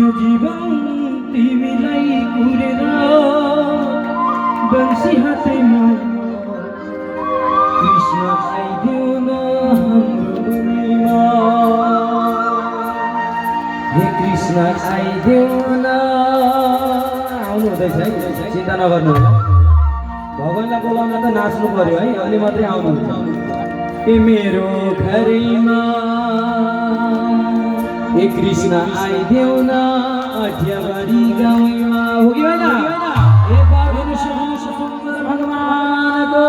जीवन तिमीलाई कुरेर बंसी हातैमा कृष्ण आइदेऊ न हाम्रो भूमिमा। हे कृष्ण आइदेऊ न। आउनु हुँदैछ है, चिन्ता नगर्नु होला। भगवानलाई बोलाउन त नाच्नु पर्यो है, अलि मात्रै आउनुहुन्छ। ए मेरो घरैमा हे कृष्ण आइदेऊ न अठ्याबारी गाउँमा। हो कि होइन? ए बाबु सुन्दर भगवानको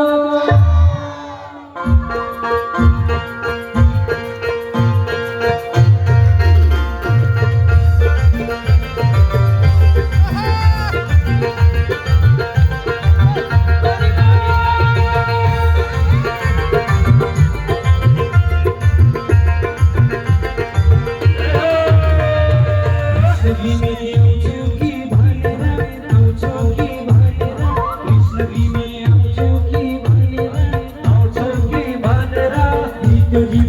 Yo